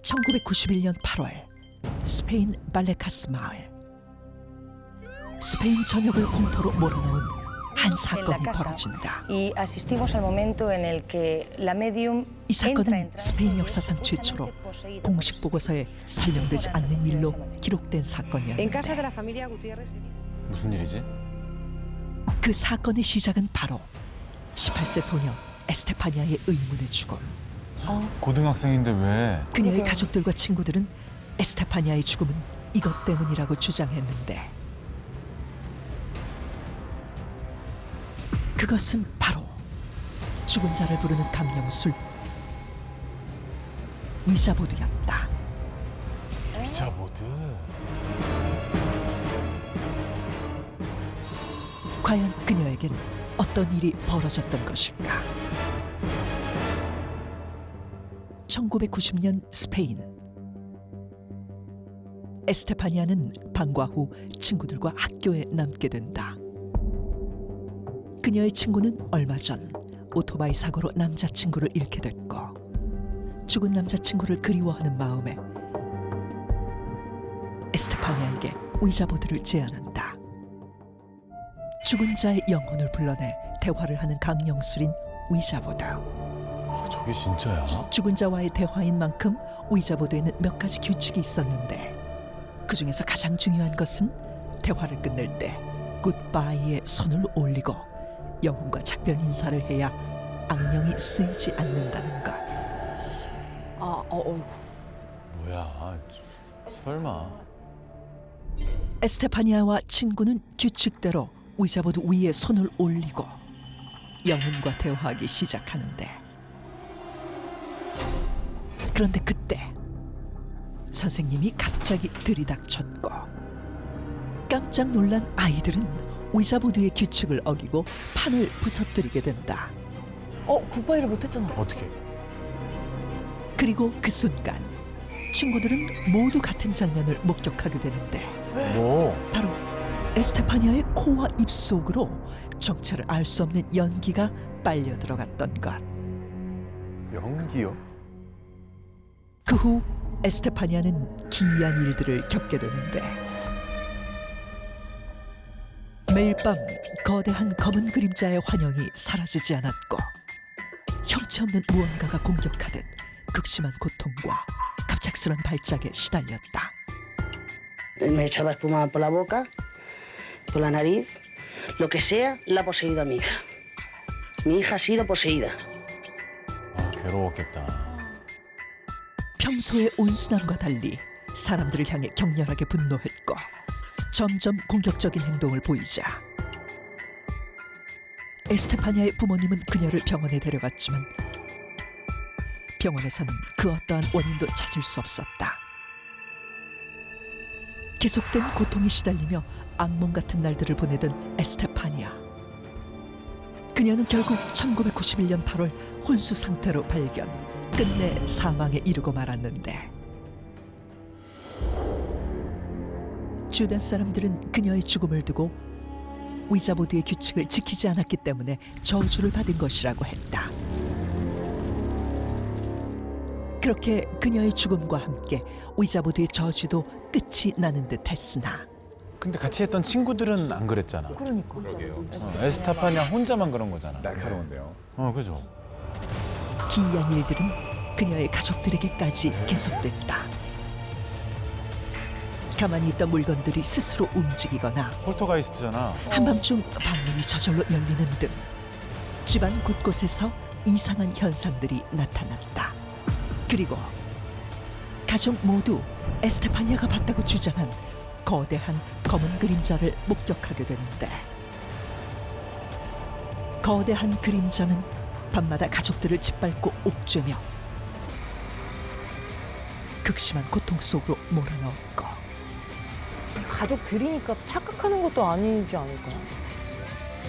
1991년 8월 스페인 발레카스 마을. 스페인 전역을 공포로 몰아넣은 한 사건이 벌어진다. 이 사건은 스페인 역사상 최초로 공식 보고서에 설명되지 않는 일로 기록된 사건이었는데 무슨 일이지? 그 사건의 시작은 바로 18세 소녀 에스테파니아의 의문의 죽음. 고등학생인데 왜? 그녀의 가족들과 친구들은 에스테파니아의 죽음은 이것 때문이라고 주장했는데 그것은 바로 죽은 자를 부르는 강령술 위자보드였다. 위자보드? 과연 그녀에겐 어떤 일이 벌어졌던 것일까? 1990년 스페인. 에스테파니아는 방과 후 친구들과 학교에 남게 된다. 그녀의 친구는 얼마 전 오토바이 사고로 남자친구를 잃게 됐고 죽은 남자친구를 그리워하는 마음에 에스테파니아에게 위자보드를 제안한다. 죽은 자의 영혼을 불러내 대화를 하는 강령술인 위자보드. 저게 진짜야? 죽은 자와의 대화인 만큼 위자보드에는 몇 가지 규칙이 있었는데 그 중에서 가장 중요한 것은 대화를 끝낼 때 굿바이에 손을 올리고 영혼과 작별 인사를 해야 악령이 쓰이지 않는다는 것. 뭐야? 설마? 에스테파니아와 친구는 규칙대로 위자보드 위에 손을 올리고 영혼과 대화하기 시작하는데 그런데 그때 선생님이 갑자기 들이닥쳤고 깜짝 놀란 아이들은 위자보드의 규칙을 어기고 판을 부서뜨리게 된다. 굿바이를 못했잖아. 어떻게? 그리고 그 순간 친구들은 모두 같은 장면을 목격하게 되는데 뭐? 바로 에스테파니아의 코와 입 속으로 정체를 알 수 없는 연기가 빨려 들어갔던 것. 연기요? 그 후 에스테파니아는 기이한 일들을 겪게 되는데 매일 밤 거대한 검은 그림자의 환영이 사라지지 않았고 형체 없는 무언가가 공격하듯 극심한 고통과 갑작스런 발작에 시달렸다. Me echaba espuma por la boca, por la nariz, lo que sea, la ha poseído a mi hija. Mi hija ha sido poseída. 괴로웠겠다. 평소의 온순함과 달리 사람들을 향해 격렬하게 분노했고 점점 공격적인 행동을 보이자 에스테파니아의 부모님은 그녀를 병원에 데려갔지만 병원에서는 그 어떠한 원인도 찾을 수 없었다. 계속된 고통에 시달리며 악몽 같은 날들을 보내던 에스테파니아. 그녀는 결국 1991년 8월 혼수 상태로 발견, 끝내 사망에 이르고 말았는데 주변 사람들은 그녀의 죽음을 두고 위자보드의 규칙을 지키지 않았기 때문에 저주를 받은 것이라고 했다. 그렇게 그녀의 죽음과 함께 위자보드의 저주도 끝이 나는 듯 했으나 근데 같이 했던 친구들은 안 그랬잖아. 그러니까. 에스테파니아 혼자만 그런 거잖아. 날카로운데요. 그죠. 기이한 일들은 그녀의 가족들에게까지 계속됐다. 가만히 있던 물건들이 스스로 움직이거나 폴터가이스트잖아. 한밤중 방문이 저절로 열리는 등 집안 곳곳에서 이상한 현상들이 나타났다. 그리고 가족 모두 에스테파니아가 봤다고 주장한 거대한 검은 그림자를 목격하게 되는데 거대한 그림자는 밤마다 가족들을 짓밟고 옥죄며 극심한 고통 속으로 몰아넣었고 가족들이니까 착각하는 것도 아니지 않을까요?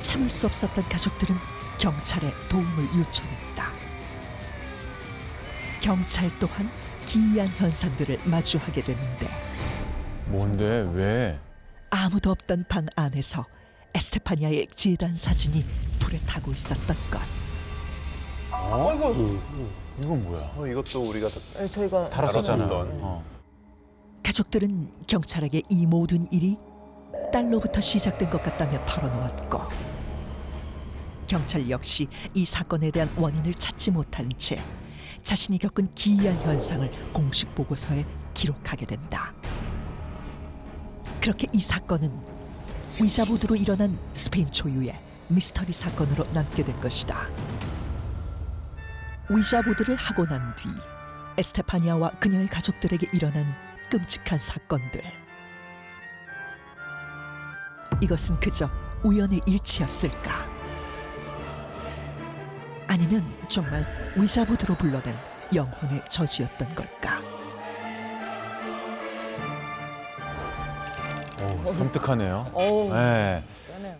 참을 수 없었던 가족들은 경찰에 도움을 요청했다. 경찰 또한 기이한 현상들을 마주하게 되는데 뭔데? 왜? 아무도 없던 방 안에서 에스테파니아의 제단 사진이 불에 타고 있었던 것. 어? 이건 뭐야? 이것도 우리가 네, 저희가 다뤘었잖아. 다뤘었던. 가족들은 경찰에게 이 모든 일이 딸로부터 시작된 것 같다며 털어놓았고 경찰 역시 이 사건에 대한 원인을 찾지 못한 채 자신이 겪은 기이한 현상을 공식 보고서에 기록하게 된다. 그렇게 이 사건은 위자보드로 일어난 스페인 초유의 미스터리 사건으로 남게 된 것이다. 위자보드를 하고 난 뒤 에스테파니아와 그녀의 가족들에게 일어난 끔찍한 사건들. 이것은 그저 우연의 일치였을까? 아니면 정말 위자보드로 불러낸 영혼의 저주였던 걸까? 오, 섬뜩하네요. 어우, 네. 세네요.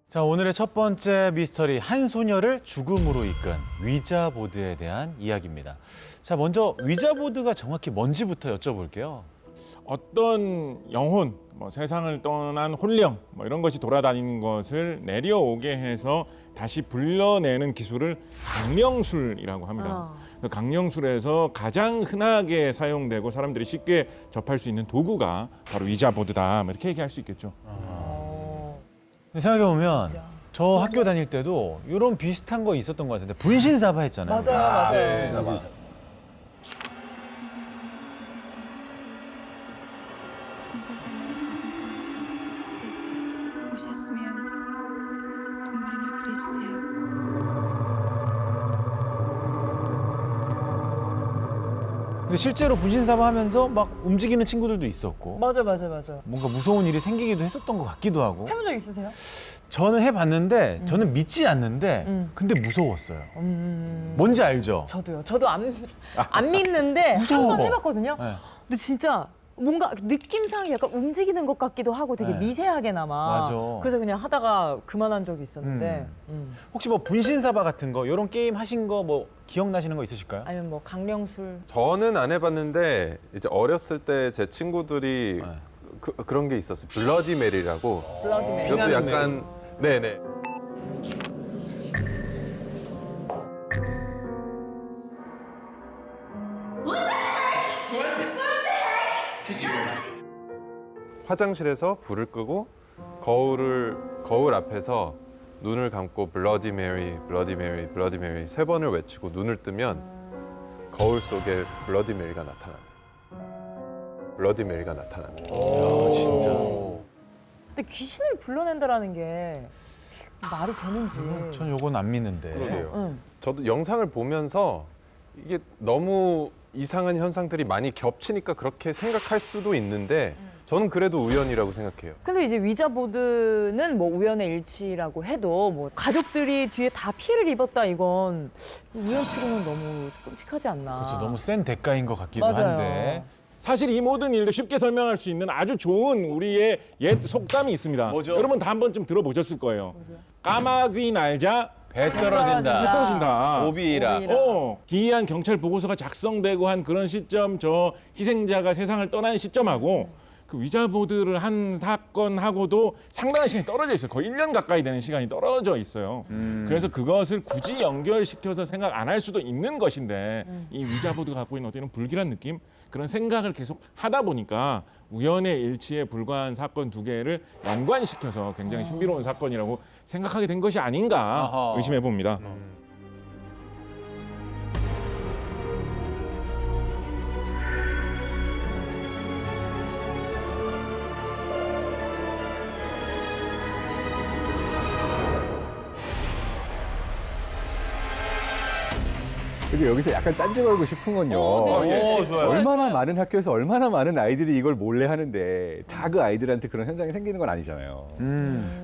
자, 오늘의 첫 번째 미스터리, 한 소녀를 죽음으로 이끈 위자보드에 대한 이야기입니다. 자, 먼저 위자보드가 정확히 뭔지부터 여쭤볼게요. 어떤 영혼, 세상을 떠난 혼령 이런 것이 돌아다니는 것을 내려오게 해서 다시 불러내는 기술을 강령술이라고 합니다. 그 강령술에서 가장 흔하게 사용되고 사람들이 쉽게 접할 수 있는 도구가 바로 위자보드다, 이렇게 얘기할 수 있겠죠. 생각해보면 저 학교 다닐 때도 이런 비슷한 거 있었던 것 같은데 분신사바 했잖아요. 맞아요, 맞아요. 오셨으면 동그라미를 그려주세요. 근데 실제로 분신사바 하면서 막 움직이는 친구들도 있었고 맞아요. 뭔가 무서운 일이 생기기도 했었던 것 같기도 하고. 해본 적 있으세요? 저는 해봤는데 저는 믿지 않는데 근데 무서웠어요. 뭔지 알죠? 저도요. 저도 안 믿는데 무서워. 한 번 해봤거든요. 네. 근데 진짜 뭔가 느낌상 약간 움직이는 것 같기도 하고 되게 네. 미세하게나마. 맞아. 그래서 그냥 하다가 그만한 적이 있었는데. 혹시 뭐 분신사바 같은 거 이런 게임 하신 거 뭐 기억나시는 거 있으실까요? 아니면 뭐 강령술. 저는 안 해봤는데 이제 어렸을 때 제 친구들이 그런 게 있었어요. 블러디 메리라고. 블러디 메리. 이것도 약간 네네. 화장실에서 불을 끄고 거울 앞에서 눈을 감고 블러디 메리, 블러디 메리, 블러디 메리 3번을 외치고 눈을 뜨면 거울 속에 블러디 메리가 나타난다. 블러디 메리가 나타난다. 진짜. 근데 귀신을 불러낸다라는 게 말이 되는지. 전 요건 안 믿는데. 그러게요. 응. 저도 영상을 보면서 이게 너무 이상한 현상들이 많이 겹치니까 그렇게 생각할 수도 있는데 저는 그래도 우연이라고 생각해요. 근데 이제 위자보드는 뭐 우연의 일치라고 해도 뭐 가족들이 뒤에 다 피해를 입었다 이건 우연치고는 너무 끔찍하지 않나. 그렇죠. 너무 센 대가인 것 같기도 맞아요. 한데. 사실 이 모든 일도 쉽게 설명할 수 있는 아주 좋은 우리의 옛 속담이 있습니다. 뭐죠? 여러분 다 한 번쯤 들어보셨을 거예요. 까마귀 날자 배 배 떨어진다. 오비라. 오비라. 기이한 경찰 보고서가 작성되고 한 그런 시점, 저 희생자가 세상을 떠난 시점하고 그 위자보드를 한 사건하고도 상당한 시간이 떨어져 있어요. 거의 1년 가까이 되는 시간이 떨어져 있어요. 그래서 그것을 굳이 연결시켜서 생각 안 할 수도 있는 것인데 이 위자보드가 갖고 있는 어떤 불길한 느낌, 그런 생각을 계속 하다 보니까 우연의 일치에 불과한 사건 2개를 연관시켜서 굉장히 신비로운 사건이라고 생각하게 된 것이 아닌가 아하. 의심해 봅니다. 근데 여기서 약간 딴지 걸고 싶은 건요. 오, 좋아요. 얼마나 많은 학교에서 얼마나 많은 아이들이 이걸 몰래 하는데 다 그 아이들한테 그런 현상이 생기는 건 아니잖아요.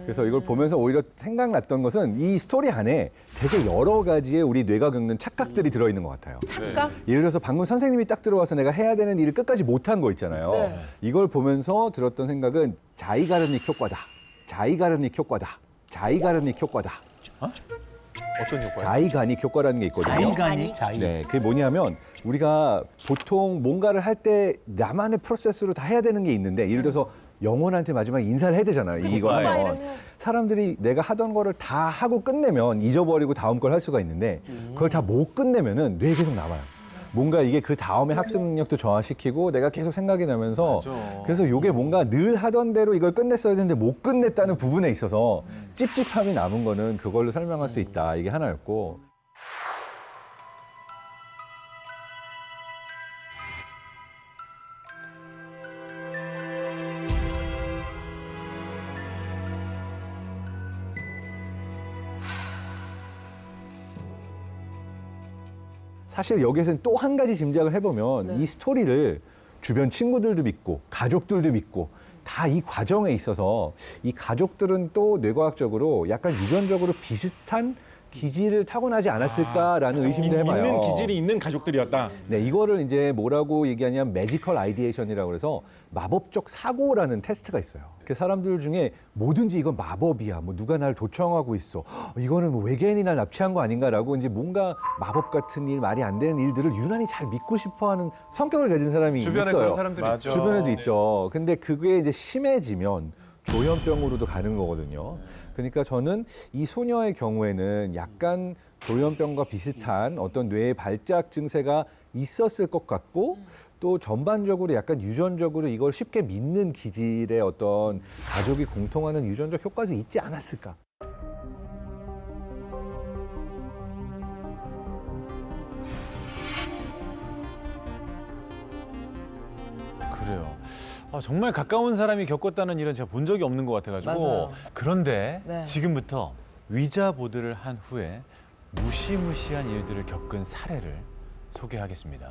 그래서 이걸 보면서 오히려 생각났던 것은 이 스토리 안에 되게 여러 가지의 우리 뇌가 겪는 착각들이 들어있는 것 같아요. 착각? 예를 들어서 방금 선생님이 딱 들어와서 내가 해야 되는 일을 끝까지 못한 거 있잖아요. 네. 이걸 보면서 들었던 생각은 자이가르닉 효과다. 자이가르닉 효과다. 자이가르닉 효과다. 어떤 효과요? 자이가닉 효과라는 게 있거든요. 네, 그게 뭐냐면 우리가 보통 뭔가를 할 때 나만의 프로세스로 다 해야 되는 게 있는데 예를 들어서 영혼한테 마지막 인사를 해야 되잖아요. 이거 하면. 사람들이 내가 하던 거를 다 하고 끝내면 잊어버리고 다음 걸 할 수가 있는데 그걸 다 못 끝내면은 뇌에 계속 남아요. 뭔가 이게 그 다음에 학습 능력도 저하시키고 내가 계속 생각이 나면서 맞아. 그래서 이게 뭔가 늘 하던 대로 이걸 끝냈어야 되는데 못 끝냈다는 부분에 있어서 찝찝함이 남은 거는 그걸로 설명할 수 있다. 이게 하나였고. 사실 여기에서는 또 한 가지 짐작을 해보면 이 스토리를 주변 친구들도 믿고 가족들도 믿고 다 이 과정에 있어서 이 가족들은 또 뇌과학적으로 약간 유전적으로 비슷한 기질을 타고나지 않았을까라는 의심도 해봐요. 믿는 기질이 있는 가족들이었다. 네, 이거를 이제 뭐라고 얘기하냐면 매지컬 아이디에이션이라고 그래서 마법적 사고라는 테스트가 있어요. 그 사람들 중에 뭐든지 이건 마법이야. 뭐 누가 날 도청하고 있어. 이거는 뭐 외계인이 날 납치한 거 아닌가라고 이제 뭔가 마법 같은 일, 말이 안 되는 일들을 유난히 잘 믿고 싶어하는 성격을 가진 사람이 주변에 있어요. 그런 사람들이 맞아. 있죠. 주변에도 있죠. 근데 그게 이제 심해지면 조현병으로도 가는 거거든요. 그러니까 저는 이 소녀의 경우에는 약간 조현병과 비슷한 어떤 뇌의 발작 증세가 있었을 것 같고 또 전반적으로 약간 유전적으로 이걸 쉽게 믿는 기질의 어떤 가족이 공통하는 유전적 효과도 있지 않았을까. 그래요. 정말 가까운 사람이 겪었다는 일은 제가 본 적이 없는 것 같아가지고. 맞아요. 그런데 네. 지금부터 위자보드를 한 후에 무시무시한 일들을 겪은 사례를 소개하겠습니다.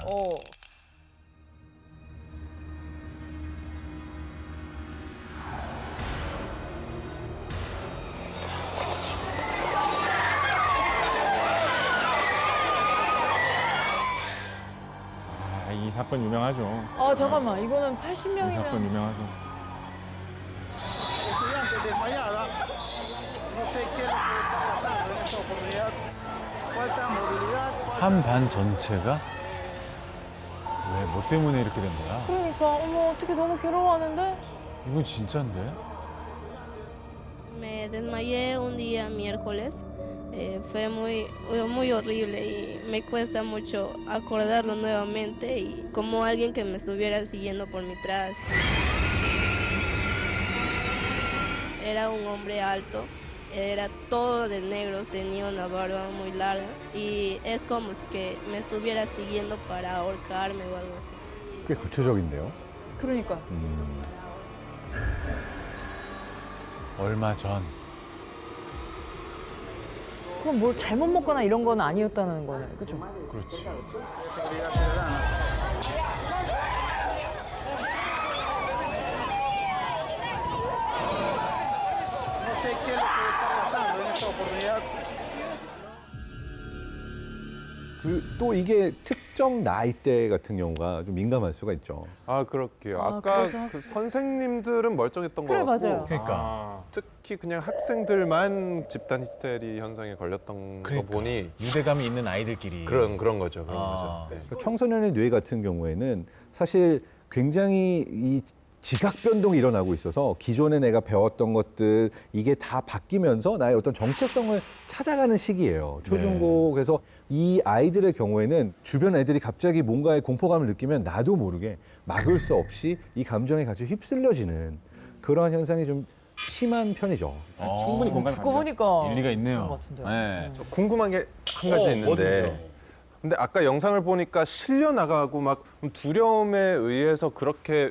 이 사건 유명하죠. 잠깐만. 이거는 이 80명이면 사건 유명하죠. estudiante desmayada. No sé qué es lo que está pasando en esta oportunidad. Falta movilidad. 한 반 전체가 왜 뭐 때문에 이렇게 된 거야? 그러니까 어머 어떻게 너무 괴로워하는데? 이건 진짜인데? Me desmayé un día miércoles. Fue muy horrible y me cuesta mucho acordarlo nuevamente y como alguien que me estuviera siguiendo por detrás. Era un hombre alto, era todo de negros, tenía una barba muy larga y es como si que me estuviera siguiendo para ahorcarme o algo así. 꽤 구체적인데요. 그러니까. 얼마 전 그럼 뭘 잘못 먹거나 이런 건 아니었다는 거네. 그죠? 그렇지. Seguridad ciudadana. No sé qué es lo que está pasando en esta oportunidad. 또 이게 특정 나이대 같은 경우가 좀 민감할 수가 있죠. 아 그렇게요. 아, 아까 그래서? 그 선생님들은 멀쩡했던 것 그래, 같고 맞아요. 그러니까 특히 그냥 학생들만 집단 히스테리 현상에 걸렸던 그러니까. 거 보니 유대감이 있는 아이들끼리 그런 거죠. 그런 아. 거죠. 네. 그러니까 청소년의 뇌 같은 경우에는 사실 굉장히 이 지각 변동이 일어나고 있어서 기존에 내가 배웠던 것들 이게 다 바뀌면서 나의 어떤 정체성을 찾아가는 시기예요. 초중고. 그래서 이 아이들의 경우에는 주변 애들이 갑자기 뭔가의 공포감을 느끼면 나도 모르게 막을 수 없이 이 감정에 같이 휩쓸려지는 그러한 현상이 좀 심한 편이죠. 충분히 공감 듣고 갑니다. 보니까 일리가 그런 것 있네요. 같은데요. 네. 궁금한 게 한 가지 있는데 뭐든지요. 근데 아까 영상을 보니까 실려 나가고 막 두려움에 의해서 그렇게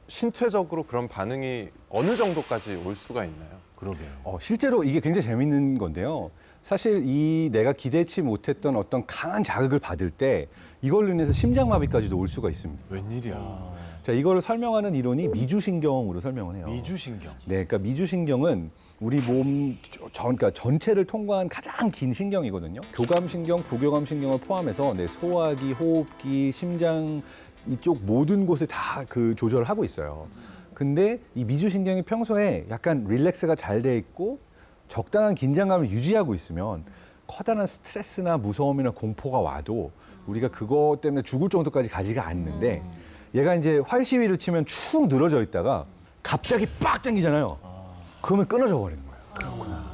신체적으로 그런 반응이 어느 정도까지 올 수가 있나요? 그러게요. 실제로 이게 굉장히 재밌는 건데요. 사실 이 내가 기대치 못했던 어떤 강한 자극을 받을 때 이걸로 인해서 심장마비까지도 올 수가 있습니다. 웬일이야. 자, 이걸 설명하는 이론이 미주신경으로 설명을 해요. 미주신경. 네, 그러니까 미주신경은 우리 몸 그러니까 전체를 통과한 가장 긴 신경이거든요. 교감신경, 부교감신경을 포함해서 소화기, 호흡기, 심장 이쪽 모든 곳을 다 그 조절을 하고 있어요. 근데 이 미주신경이 평소에 약간 릴렉스가 잘 돼 있고 적당한 긴장감을 유지하고 있으면 커다란 스트레스나 무서움이나 공포가 와도 우리가 그것 때문에 죽을 정도까지 가지가 않는데 얘가 이제 활시위를 치면 축 늘어져 있다가 갑자기 빡 당기잖아요. 그러면 끊어져 버리는 거예요.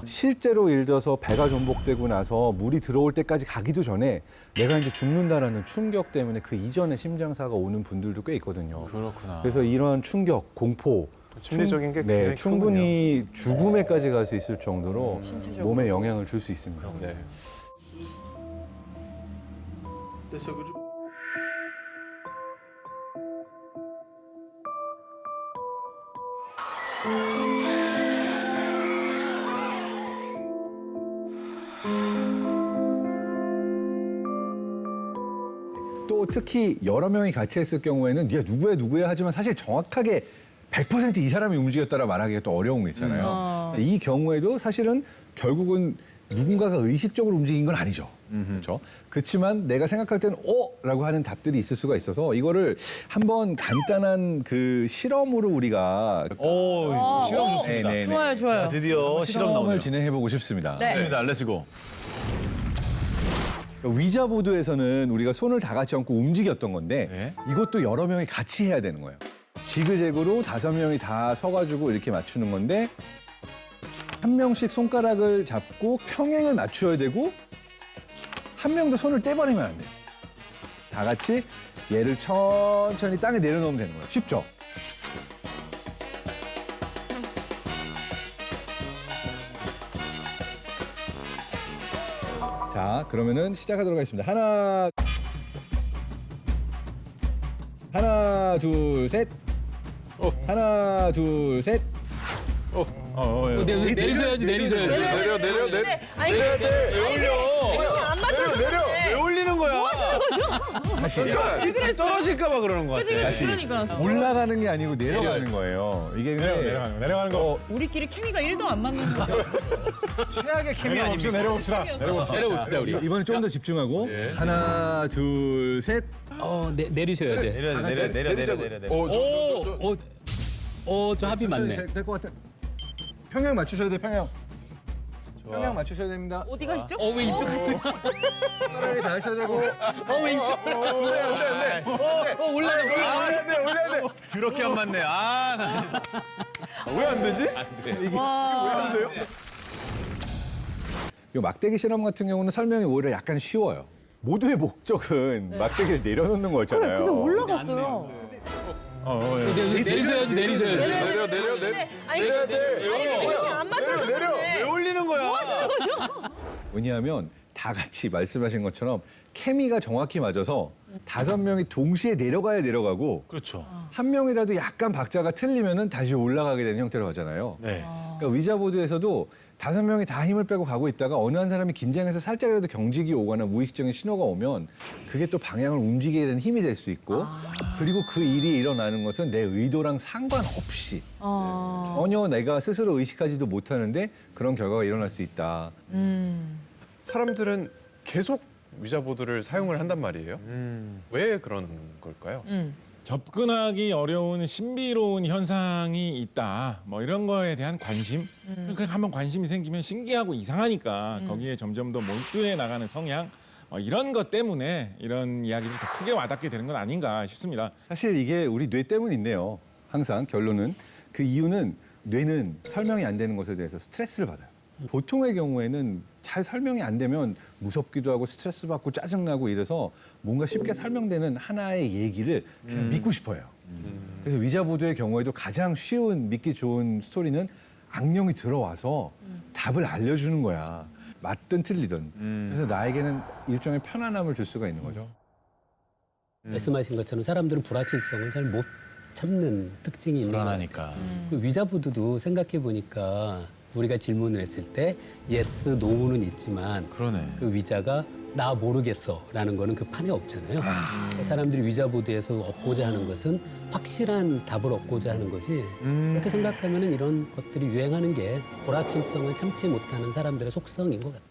실제로 예를 들어서 배가 전복되고 나서 물이 들어올 때까지 가기도 전에 내가 이제 죽는다라는 충격 때문에 그 이전에 심장사가 오는 분들도 꽤 있거든요. 그렇구나. 그래서 이런 충격, 공포, 심리적인 게 굉장히 충분히 죽음에까지 갈 수 있을 정도로 몸에 영향을 줄 수 있습니다. 네. 또 특히 여러 명이 같이 했을 경우에는 네가 누구야 하지만 사실 정확하게 100% 이 사람이 움직였다라 말하기가 또 어려운 거 있잖아요. 이 경우에도 사실은 결국은 누군가가 의식적으로 움직인 건 아니죠. 그렇죠? 그렇지만 내가 생각할 때는 라고 하는 답들이 있을 수가 있어서 이거를 한번 간단한 그 실험으로 우리가 실험 좋습니다. 네네네. 좋아요, 좋아요. 드디어 실험 나오네요. 실험을 진행해 보고 싶습니다. 네. 좋습니다. 렛츠고. 위자보드에서는 우리가 손을 다 같이 얹고 움직였던 건데 네. 이것도 여러 명이 같이 해야 되는 거예요. 지그재그로 5명이 다 서가지고 이렇게 맞추는 건데 한 명씩 손가락을 잡고 평행을 맞춰야 되고 한 명도 손을 떼버리면 안 돼요. 다 같이 얘를 천천히 땅에 내려놓으면 되는 거예요. 쉽죠? 자, 그러면은 시작하도록 하겠습니다. 하나, 둘, 셋. 하나, 둘, 셋. 내리셔야지. 내려. 왜 올리는 거야? 다시. 떨어질까봐 그러는 거 같아. 다시. 그러니까. 올라가는 게 아니고 내려가는 거예요. 이게 근데 내려가는 거. 우리끼리 케미가 1도 안 맞는 거. 최악의 케미 아닙니까? 내려봅시다 우리. 이번에 좀 더 집중하고 하나, 둘, 셋. 내리셔야 돼. 내려. 저 합이 맞네. 될 것 같아. 평양 맞추셔야 돼, 평양. 평양 맞추셔야 됩니다. 어디 가시죠? 왜 이쪽 가세요? 손가락이 다 있어야 되고. 왜 이쪽? 올라야 돼. 그렇게 안 맞네. 왜 안 되지? 왜안 돼요? 이 막대기 실험 같은 경우는 설명이 오히려 약간 쉬워요. 모두의 목적은 막대기를 내려놓는 거잖아요. 근데 올라갔어요. 내리셔야지. 내려야 돼. 안 맞춰서 왜 올리는 거야? 왜냐하면 다 같이 말씀하신 것처럼 케미가 정확히 맞아서 5명이 동시에 내려가고 그렇죠. 한 명이라도 약간 박자가 틀리면은 다시 올라가게 되는 형태로 가잖아요. 네. 그러니까 위자보드에서도 5명이 다 힘을 빼고 가고 있다가 어느 한 사람이 긴장해서 살짝이라도 경직이 오거나 무의식적인 신호가 오면 그게 또 방향을 움직이게 되는 힘이 될 수 있고 그리고 그 일이 일어나는 것은 내 의도랑 상관없이 전혀 내가 스스로 의식하지도 못하는데 그런 결과가 일어날 수 있다. 사람들은 계속 위자보드를 사용을 한단 말이에요. 왜 그런 걸까요? 접근하기 어려운 신비로운 현상이 있다. 뭐 이런 거에 대한 관심. 그러니까 한번 관심이 생기면 신기하고 이상하니까 거기에 점점 더 몰두해 나가는 성향. 이런 것 때문에 이런 이야기를 더 크게 와닿게 되는 건 아닌가 싶습니다. 사실 이게 우리 뇌 때문인데요. 항상 결론은 그 이유는 뇌는 설명이 안 되는 것에 대해서 스트레스를 받아요. 보통의 경우에는 잘 설명이 안 되면 무섭기도 하고 스트레스 받고 짜증나고 이래서 뭔가 쉽게 설명되는 하나의 얘기를 그냥 믿고 싶어요. 그래서 위자보드의 경우에도 가장 쉬운 믿기 좋은 스토리는 악령이 들어와서 답을 알려주는 거야. 맞든 틀리든. 그래서 나에게는 일종의 편안함을 줄 수가 있는 거죠. 말씀하신 것처럼 사람들은 불확실성을 잘 못 참는 특징이 있는 불안하니까. 그 위자보드도 생각해 보니까 우리가 질문을 했을 때 yes, no는 있지만 그러네. 그 위자가 나 모르겠어라는 거는 그 판에 없잖아요. 사람들이 위자보드에서 얻고자 하는 것은 확실한 답을 얻고자 하는 거지. 그렇게 생각하면 이런 것들이 유행하는 게 불확실성을 참지 못하는 사람들의 속성인 것 같아요.